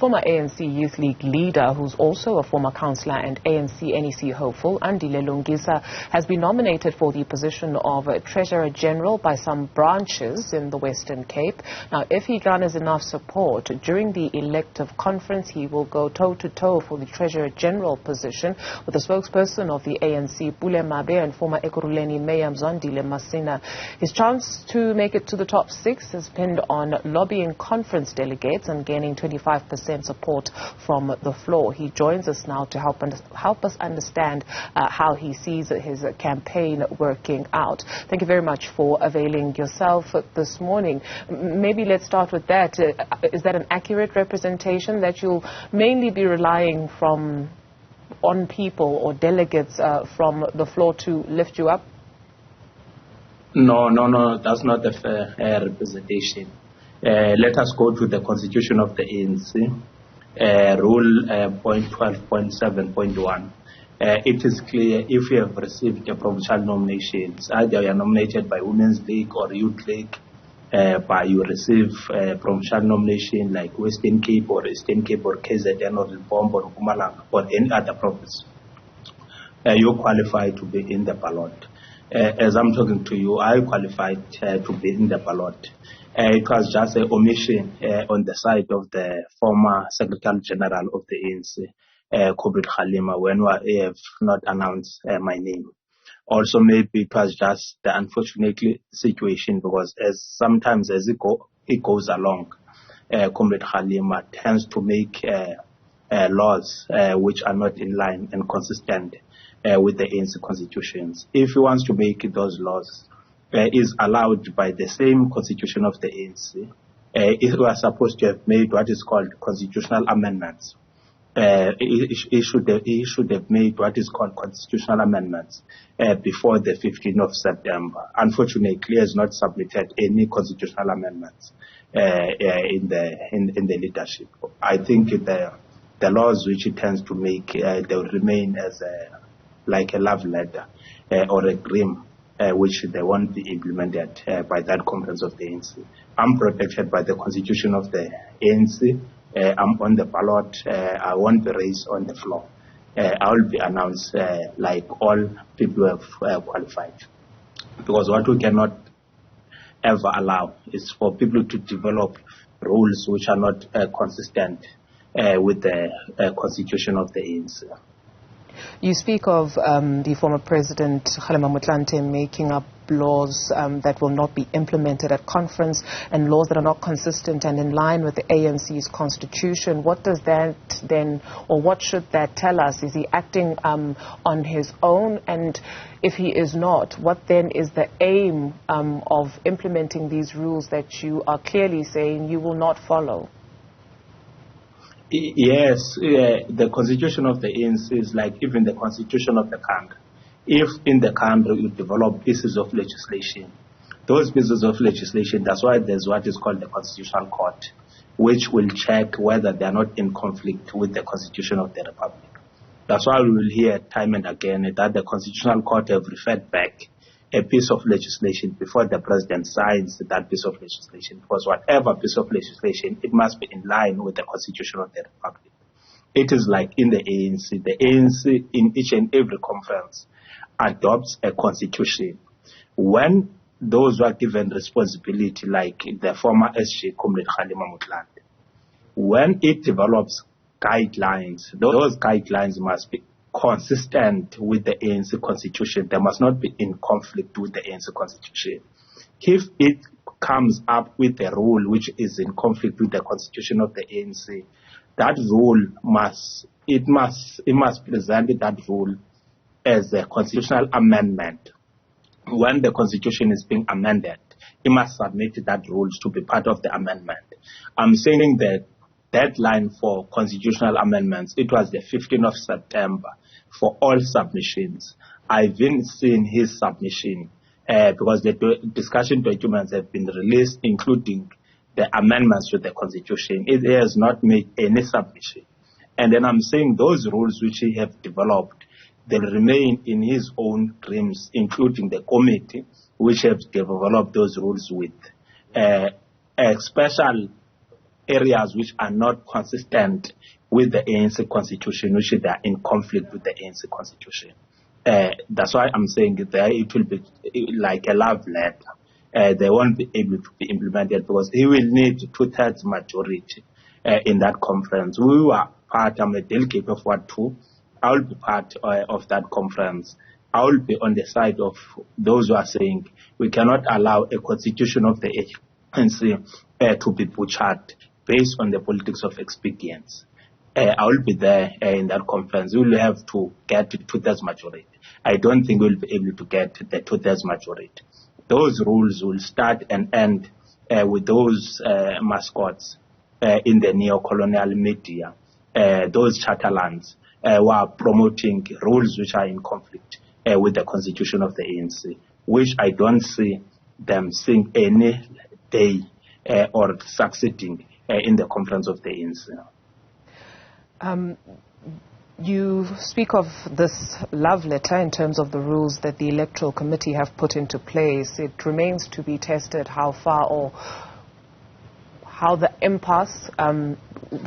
Former ANC Youth League leader, who's also a former councillor and ANC NEC hopeful, Andile Lungisa, has been nominated for the position of Treasurer General by some branches in the Western Cape. Now, if he garners enough support during the elective conference, he will go toe-to-toe for the Treasurer General position with the spokesperson of the ANC, Pule Mabe, and former Ekurhuleni Mayor Mzwandile Masina. His chance to make it to the top six is pinned on lobbying conference delegates and gaining 25% support from the floor. He joins us now to help us understand how he sees his campaign working out. Thank you very much for availing yourself this morning. Maybe let's start with that. Is that an accurate representation that you'll mainly be relying on people or delegates from the floor to lift you up? No, that's not a fair representation. Let us go to the constitution of the ANC, rule point 12.7.1. It is clear if you have received a provincial nominations, either you are nominated by Women's League or Youth League, by you receive a provincial nomination like Western Cape or Eastern Cape or KZN or Limpopo or Mpumalanga or any other province, you qualify to be in the ballot. As I'm talking to you, I qualified to be in the ballot. It was just an omission on the side of the former Secretary General of the ANC, Kobrit Khalima, when we have not announced my name. Also, maybe it was just the unfortunate situation because sometimes as it goes along, Kobrit Khalima tends to make laws which are not in line and consistent with the ANC constitutions. If he wants to make those laws, is allowed by the same constitution of the ANC. It was supposed to have made what is called constitutional amendments. He should have made what is called constitutional amendments before the 15th of September. Unfortunately, he has not submitted any constitutional amendments in the leadership. I think the laws which he tends to make, they will remain as like a love letter or a dream, which they won't be implemented by that conference of the ANC. I'm protected by the constitution of the ANC. I'm on the ballot. I won't be raised on the floor. I will be announced like all people who have qualified. Because what we cannot ever allow is for people to develop rules which are not consistent with the constitution of the ANC. You speak of the former President Kgalema Motlanthe making up laws that will not be implemented at conference and laws that are not consistent and in line with the ANC's constitution. What does that then, or what should that tell us? Is he acting on his own? And if he is not, what then is the aim of implementing these rules that you are clearly saying you will not follow? Yes, the constitution of the ANC is like even the constitution of the country. If in the country you develop pieces of legislation, those pieces of legislation, that's why there's what is called the Constitutional Court, which will check whether they are not in conflict with the Constitution of the Republic. That's why we will hear time and again that the Constitutional Court have referred back a piece of legislation before the president signs that piece of legislation, because whatever piece of legislation, it must be in line with the Constitution of the Republic. It is like in the ANC. The ANC in each and every conference adopts a constitution. When those who are given responsibility, like the former SG Comrade Kgalema Motlanthe, when it develops guidelines, those guidelines must be consistent with the ANC constitution. They must not be in conflict with the ANC constitution. If it comes up with a rule which is in conflict with the constitution of the ANC, that rule must present that rule as a constitutional amendment. When the constitution is being amended, it must submit that rules to be part of the amendment. I'm saying that deadline for constitutional amendments, it was the 15th of September for all submissions. I've been seeing his submission because the discussion documents have been released, including the amendments to the constitution. It has not made any submission. And then I'm saying those rules which he have developed, they remain in his own dreams, including the committee which have developed those rules with a special areas which are not consistent with the ANC constitution, which they are in conflict with the ANC constitution. That's why I'm saying that it will be like a love letter. They won't be able to be implemented because he will need 2/3 majority in that conference. We were part, I'm a delegate of Ward 2. I will be part of that conference. I will be on the side of those who are saying we cannot allow a constitution of the ANC to be butchered based on the politics of expedience. I will be there in that conference. We will have to get 2/3 majority. I don't think we'll be able to get the 2/3 majority. Those rules will start and end with those mascots in the neo-colonial media, those chatterlands who are promoting rules which are in conflict with the constitution of the ANC, which I don't see them seeing any day or succeeding in the conference of the ANC. You speak of this love letter in terms of the rules that the Electoral Committee have put into place. It remains to be tested how far or how the impasse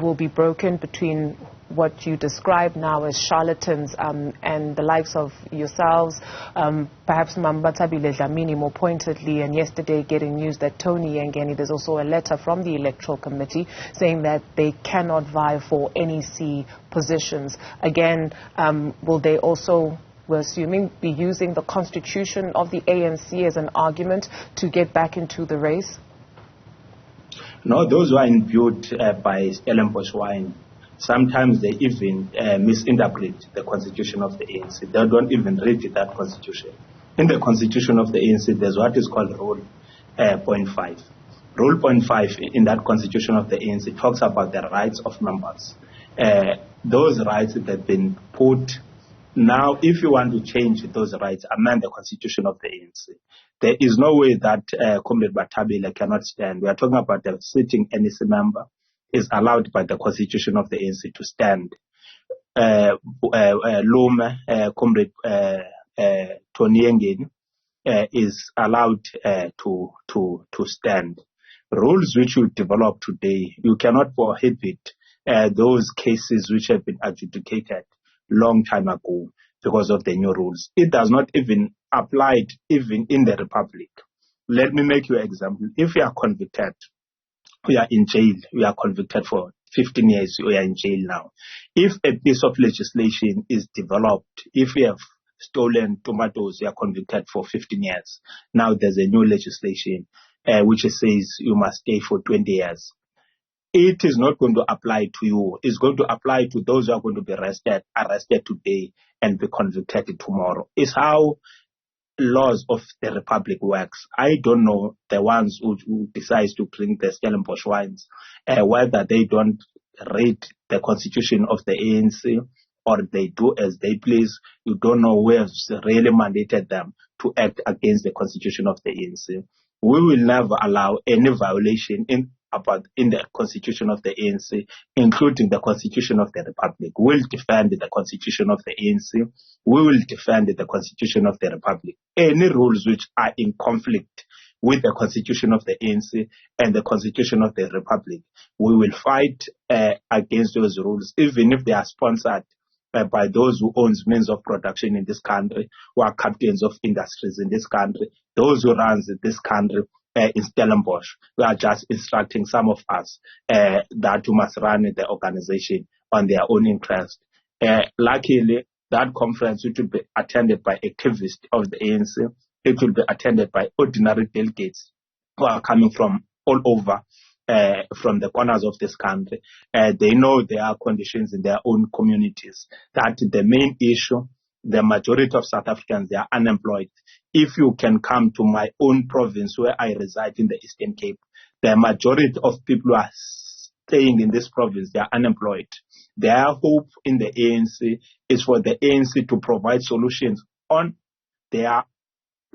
will be broken between what you describe now as charlatans and the likes of yourselves, perhaps Mambatabile Dlamini more pointedly, and yesterday getting news that Tony Yengeni, there's also a letter from the Electoral Committee saying that they cannot vie for NEC positions. Again, will they also, we're assuming, be using the constitution of the ANC as an argument to get back into the race? No, those who are imbued by Stellenbosch wine, sometimes they even misinterpret the constitution of the ANC. They don't even read that constitution. In the constitution of the ANC, there's what is called Rule 0.5. Rule 0.5 in that constitution of the ANC talks about the rights of members. Those rights that have been put. Now, if you want to change those rights, amend the constitution of the ANC. There is no way that Comrade Batabile cannot stand. We are talking about the sitting NEC member is allowed by the constitution of the ANC to stand. Lume, Comrade Tony Yengeni, is allowed to stand. Rules which you develop today, you cannot prohibit those cases which have been adjudicated long time ago because of the new rules. It does not even apply even in the Republic. Let me make you an example. If you are convicted, we are in jail, we are convicted for 15 years, we are in jail now. If a piece of legislation is developed, if we have stolen tomatoes, you are convicted for 15 years. Now there's a new legislation which says you must stay for 20 years. It is not going to apply to you. It's going to apply to those who are going to be arrested today and be convicted tomorrow. It's how laws of the Republic works. I don't know the ones who decides to drink the Stellenbosch wines, whether they don't read the constitution of the ANC or they do as they please. You don't know who has really mandated them to act against the constitution of the ANC. We will never allow any violation in the constitution of the ANC, including the constitution of the Republic. We will defend the constitution of the ANC. We will defend the constitution of the Republic. Any rules which are in conflict with the constitution of the ANC and the constitution of the Republic, we will fight against those rules, even if they are sponsored by those who own means of production in this country, who are captains of industries in this country, those who run this country in Stellenbosch. We are just instructing some of us that we must run the organization on their own interest. Luckily, that conference, which will be attended by activists of the ANC, it will be attended by ordinary delegates who are coming from all over, from the corners of this country. They know there are conditions in their own communities, that the main issue, the majority of South Africans, they are unemployed. If you can come to my own province where I reside in the Eastern Cape, the majority of people who are staying in this province, they are unemployed. Their hope in the ANC is for the ANC to provide solutions on their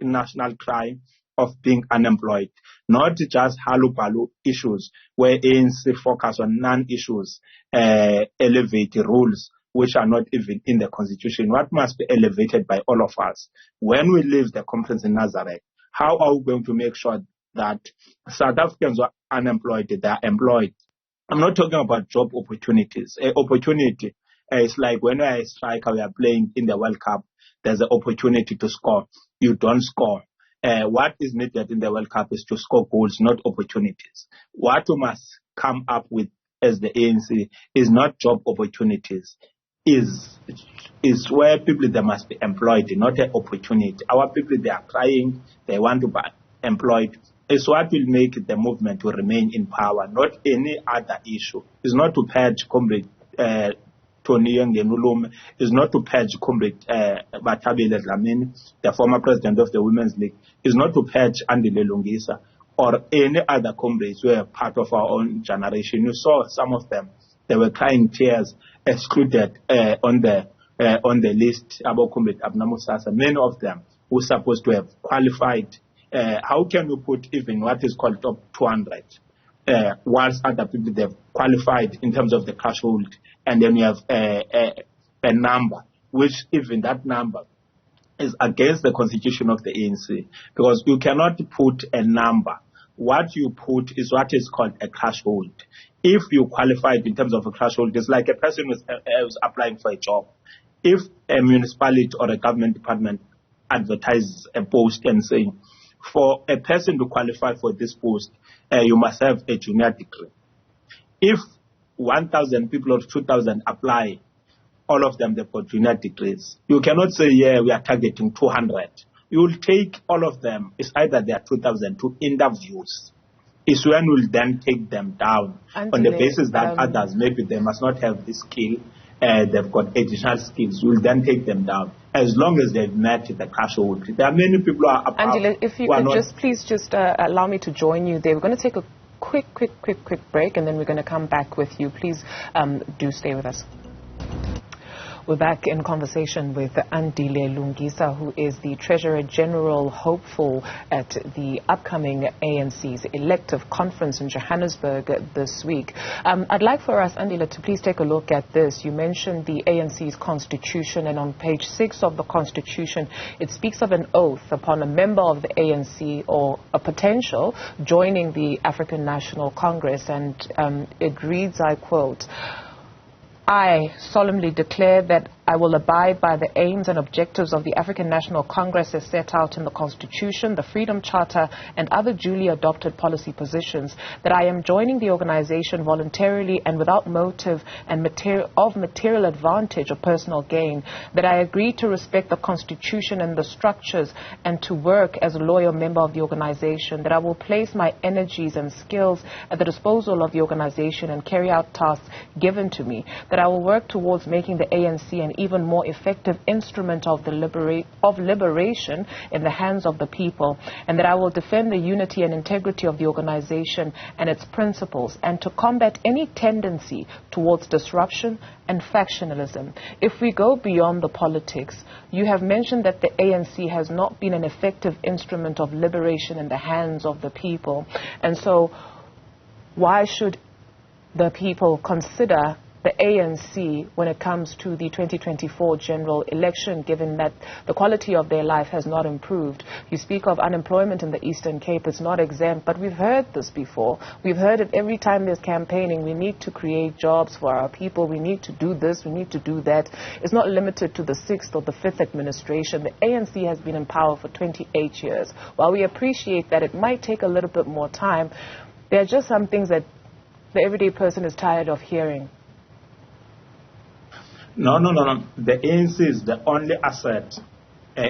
national crime of being unemployed, not just halu-balu issues where ANC focus on non-issues, elevate rules which are not even in the constitution. What must be elevated by all of us? When we leave the conference in Nazareth, how are we going to make sure that South Africans who are unemployed, they are employed? I'm not talking about job opportunities. Opportunity is like when I striker, we are playing in the World Cup, there's an opportunity to score. You don't score. What is needed in the World Cup is to score goals, not opportunities. What we must come up with as the ANC is not job opportunities, is where people, they must be employed, not an opportunity. Our people, they are crying, they want to be employed. It's what will make the movement to remain in power, not any other issue. It's not to purge Comrade Tony Ngenulume, it's not to purge Comrade Duduzile Ramela, the former president of the Women's League. It's not to purge Andile Lungisa or any other comrades who are part of our own generation. You saw some of them, they were crying tears, excluded on the list about Comrade Abnamusasa. Many of them who are supposed to have qualified. How can you put even what is called top 200 whilst other people, they've qualified in terms of the threshold, and then you have a number, which even that number is against the constitution of the ANC, because you cannot put a number. What you put is what is called a threshold. If you qualified in terms of a threshold, it's like a person who's applying for a job. If a municipality or a government department advertises a post and saying, for a person to qualify for this post, you must have a junior degree. If 1,000 people or 2,000 apply, all of them, they've got junior degrees. You cannot say, yeah, we are targeting 200. You will take all of them. It's either they are 2,000 to interviews. It's when we'll then take them down on the basis that others, maybe they must not have this skill, they've got additional skills. We'll then take them down as long as they've met the threshold. There are many people who are above. Andile, if you could please allow me to join you there. We're going to take a quick break, and then we're going to come back with you. Please do stay with us. We're back in conversation with Andile Lungisa, who is the Treasurer General hopeful at the upcoming ANC's elective conference in Johannesburg this week. I'd like for us, Andile, to please take a look at this. You mentioned the ANC's constitution, and on page 6 of the constitution, it speaks of an oath upon a member of the ANC or a potential joining the African National Congress, and it reads, I quote, "I solemnly declare that I will abide by the aims and objectives of the African National Congress as set out in the Constitution, the Freedom Charter, and other duly adopted policy positions, that I am joining the organization voluntarily and without motive and material advantage or personal gain, that I agree to respect the Constitution and the structures and to work as a loyal member of the organization, that I will place my energies and skills at the disposal of the organization and carry out tasks given to me, that I will work towards making the ANC an even more effective instrument of liberation in the hands of the people, and that I will defend the unity and integrity of the organization and its principles, and to combat any tendency towards disruption and factionalism." If we go beyond the politics, you have mentioned that the ANC has not been an effective instrument of liberation in the hands of the people, and so why should the people consider the ANC when it comes to the 2024 general election, given that the quality of their life has not improved? You speak of unemployment in the Eastern Cape. It's not exempt, but we've heard this before. We've heard it every time there's campaigning. We need to create jobs for our people. We need to do this. We need to do that. It's not limited to the 6th or the 5th administration. The ANC has been in power for 28 years. While we appreciate that it might take a little bit more time, there are just some things that the everyday person is tired of hearing. No. The ANC is the only asset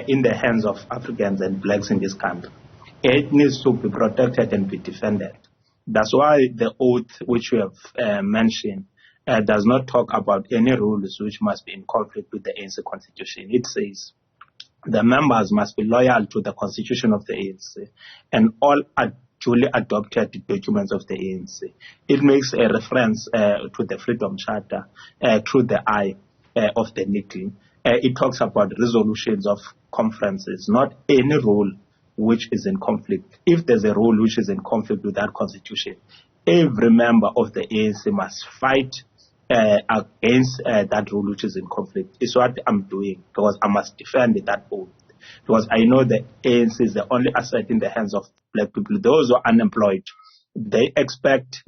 in the hands of Africans and blacks in this country. It needs to be protected and be defended. That's why the oath which we have mentioned does not talk about any rules which must be in conflict with the ANC constitution. It says the members must be loyal to the constitution of the ANC and all duly adopted documents of the ANC. It makes a reference to the Freedom Charter through the eye of the NEC. It talks about resolutions of conferences, not any rule which is in conflict. If there's a rule which is in conflict with that constitution, every member of the ANC must fight against that rule which is in conflict. It's what I'm doing, because I must defend that oath. Because I know the ANC is the only asset in the hands of black people. Those who are unemployed, they expect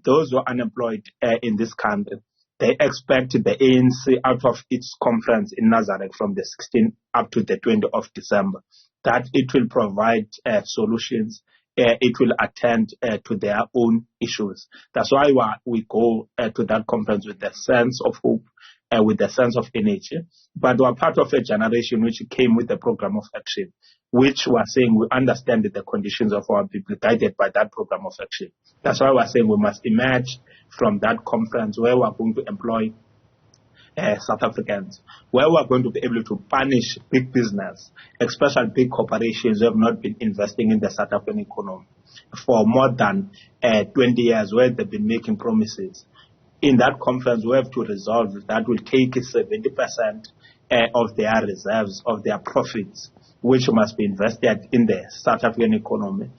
those who are unemployed in this country, they expect the ANC out of its conference in Nazareth from the 16th up to the 20th of December, that it will provide solutions. It will attend to their own issues. That's why we go to that conference with a sense of hope, with a sense of energy. But we're part of a generation which came with a program of action, which we're saying we understand the conditions of our people guided by that program of action. That's why we're saying we must emerge from that conference where we're going to employ South Africans, where we're going to be able to punish big business, especially big corporations who have not been investing in the South African economy for more than 20 years, where they've been making promises. In that conference, we have to resolve that will take 70% of their reserves, of their profits, which must be invested in the South African economy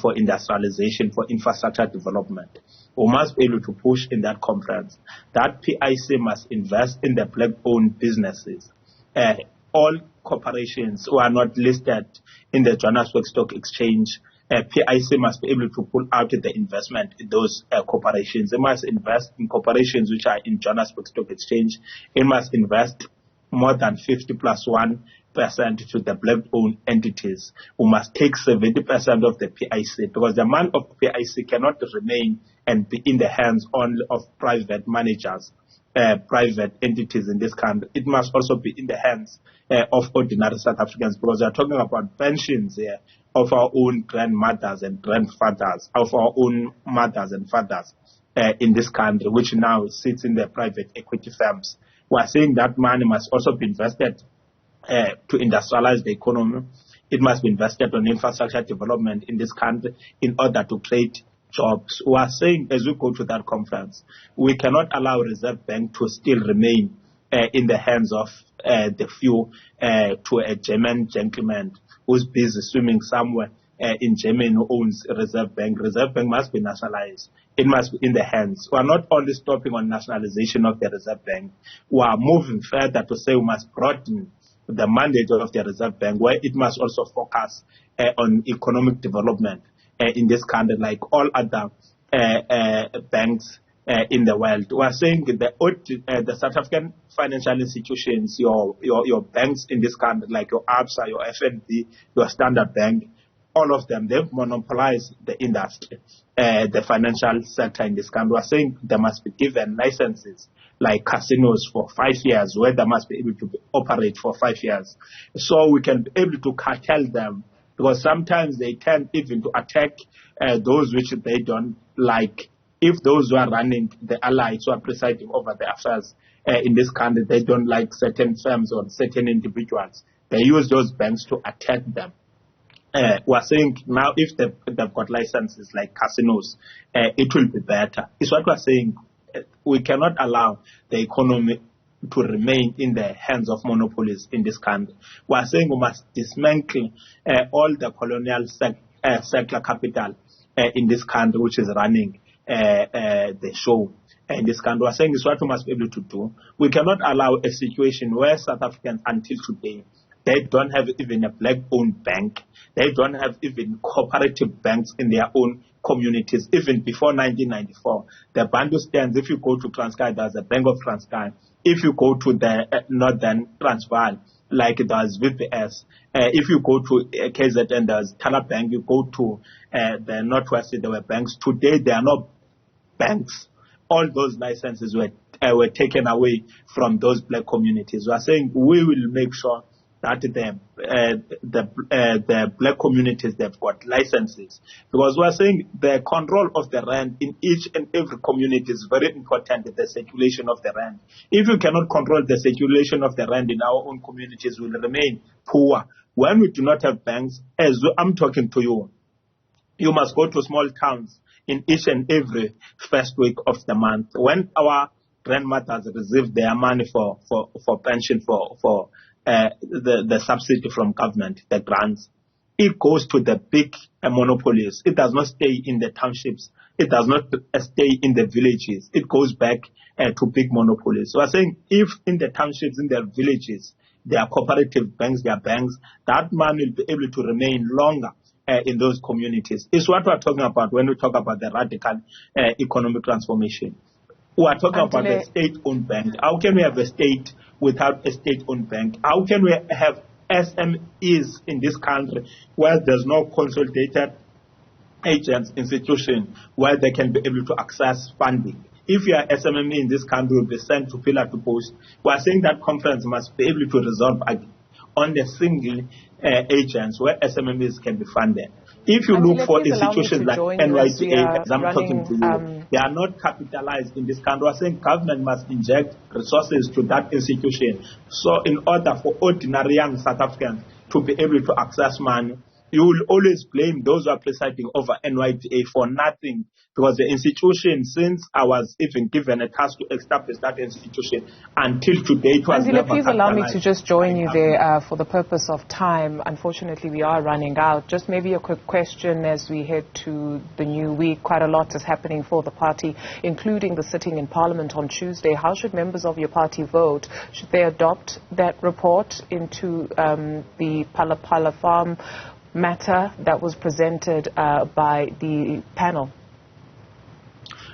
for industrialization, for infrastructure development. We must be able to push in that conference that PIC must invest in the black-owned businesses. All corporations who are not listed in the Johannesburg Stock Exchange, PIC must be able to pull out the investment in those corporations. It must invest in corporations which are in Johannesburg Stock Exchange. It must invest more than 50+1% to the black-owned entities, who must take 70% of the PIC, because the money of PIC cannot remain and be in the hands only of private managers, private entities in this country. It must also be in the hands of ordinary South Africans, because we are talking about pensions here of our own grandmothers and grandfathers, of our own mothers and fathers in this country, which now sits in the private equity firms. We are saying that money must also be invested to industrialize the economy. It must be invested on infrastructure development in this country in order to create jobs. We are saying, as we go to that conference, we cannot allow Reserve Bank to still remain in the hands of the few, to a German gentleman who's busy swimming somewhere in Germany who owns Reserve Bank. Reserve Bank must be nationalized. It must be in the hands. We are not only stopping on nationalization of the Reserve Bank. We are moving further to say we must broaden the mandate of the Reserve Bank, where it must also focus on economic development in this country, like all other banks in the world. We are saying the South African financial institutions, your banks in this country, like your ABSA, your FNB, your Standard Bank, all of them, they've monopolized the industry, the financial sector in this country. We are saying they must be given licenses like casinos for 5 years, where they must be able to operate for 5 years. So we can be able to cartel them, because sometimes they tend even to attack those which they don't like. If those who are running the allies who are presiding over the affairs in this country, they don't like certain firms or certain individuals, they use those banks to attack them. We're saying now if they've got licenses like casinos, it will be better. It's what we're saying. We cannot allow the economy to remain in the hands of monopolies in this country. We are saying we must dismantle all the colonial settler capital in this country, which is running the show in this country. We are saying it's what we must be able to do. We cannot allow a situation where South Africans until today, they don't have even a black-owned bank. They don't have even cooperative banks in their own communities. Even before 1994, the Bantu stands, if you go to Transkei, there's a Bank of Transkei. If you go to the Northern Transvaal, like there's VPS. If you go to KZN, there's Tala Bank. You go to the Northwest, there were banks. Today, there are no banks. All those licenses were taken away from those black communities. We are saying we will make sure that the black communities, they've got licenses, because we are saying the control of the rand in each and every community is very important, the circulation of the rand. If you cannot control the circulation of the rand in our own communities, we will remain poor. When we do not have banks, as I'm talking to you, you must go to small towns in each and every first week of the month. When our grandmothers receive their money for pension, for the subsidy from government, the grants, it goes to the big monopolies. It does not stay in the townships. It does not stay in the villages. It goes back to big monopolies. So I'm saying if in the townships, in the villages, there are cooperative banks, there are banks, that money will be able to remain longer in those communities. It's what we're talking about when we talk about the radical economic transformation. We are talking about the state-owned bank. How can we have a state without a state-owned bank? How can we have SMEs in this country where there's no consolidated agents, institution where they can be able to access funding? If you are SME in this country, will be sent to pillar to post. We are saying that conference must be able to resolve on the single agents where SMEs can be funded. If you look for institutions like NYTA, as I'm talking to you, they are not capitalized in this country. We are saying government must inject resources to that institution. So in order for ordinary young South Africans to be able to access money, you will always blame those who are presiding over NYTA for nothing, because the institution, since I was even given a task to establish that institution, until today it was Andile, never please allow me capitalized. to just join you there for the purpose of time. Unfortunately, we are running out. Just maybe a quick question as we head to the new week. Quite a lot is happening for the party, including the sitting in Parliament on Tuesday. How should members of your party vote? Should they adopt that report into the Pala Farm matter that was presented by the panel?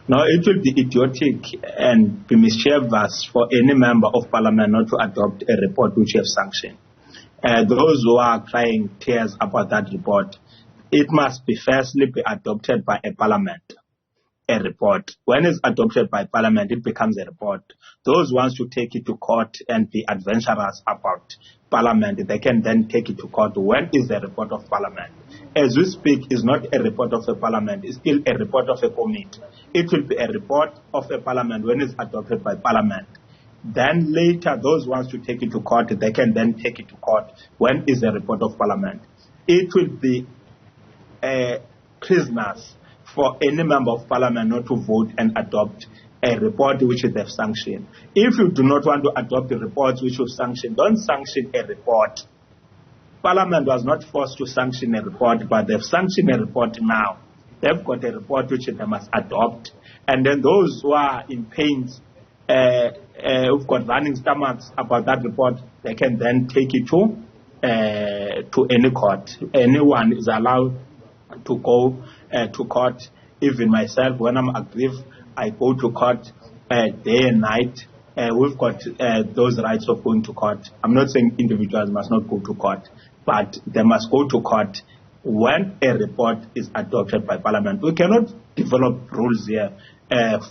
No, it will be idiotic and be mischievous for any member of parliament not to adopt a report which you have sanctioned. Those who are crying tears about that report, it must be firstly be adopted by a parliament. A report. When it's adopted by parliament, it becomes a report. Those ones who take it to court and be adventurous about parliament, they can then take it to court. When is the report of parliament? As we speak, it's not a report of a parliament. It's still a report of a committee. It will be a report of a parliament when it's adopted by parliament. Then later, those ones who take it to court, they can then take it to court. When is the report of parliament? It will be prisoners for any member of parliament not to vote and adopt a report which they've sanctioned. If you do not want to adopt the reports which you've sanctioned, don't sanction a report. Parliament was not forced to sanction a report, but they've sanctioned a report now. They've got a report which they must adopt. And then those who are in pains, who've got running stomachs about that report, they can then take it to any court. Anyone is allowed to go to court. Even myself, when I'm aggrieved, I go to court day and night. We've got those rights of going to court. I'm not saying individuals must not go to court, but they must go to court when a report is adopted by parliament. We cannot develop rules here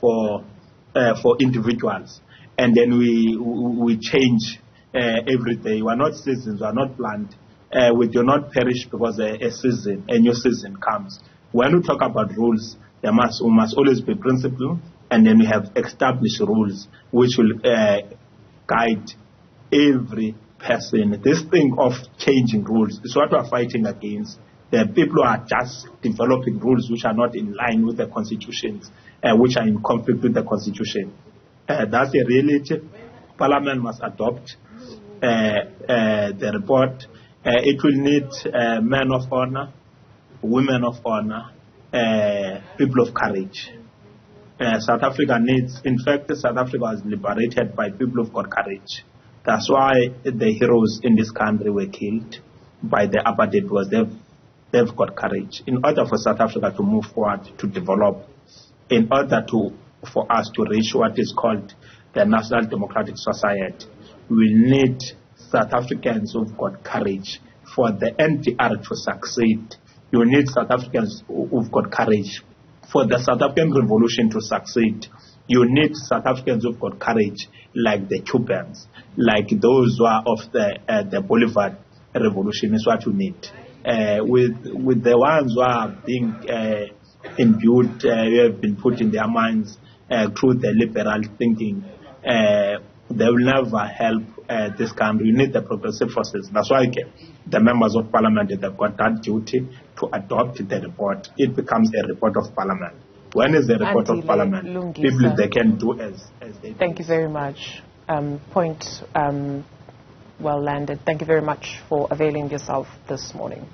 for individuals, and then we change every day. We are not citizens. We are not planned. We do not perish because a new season comes. When we talk about rules, we must always be principled, and then we have established rules which will guide every person. This thing of changing rules is what we are fighting against. The people are just developing rules which are not in line with the constitutions, which are in conflict with the constitution. That's the reality. Parliament must adopt the report. It will need men of honor, women of honor, people of courage. South Africa needs, in fact, South Africa was liberated by people who've got courage. That's why the heroes in this country were killed by the apartheid, because they've got courage. In order for South Africa to move forward, to develop, in order for us to reach what is called the National Democratic Society, we need South Africans who've got courage. For the NDR to succeed, you need South Africans who've got courage. For the South African Revolution to succeed, you need South Africans who've got courage, like the Cubans, like those who are of the Bolivar Revolution is what you need. With the ones who are being imbued, who have been put in their minds through the liberal thinking, they will never help this country. You need the progressive forces. That's why the members of parliament, they've got that duty to adopt the report. It becomes a report of parliament. When is the report of parliament? Lungisa. People, they can do as they Thank you very much. Point well landed. Thank you very much for availing yourself this morning.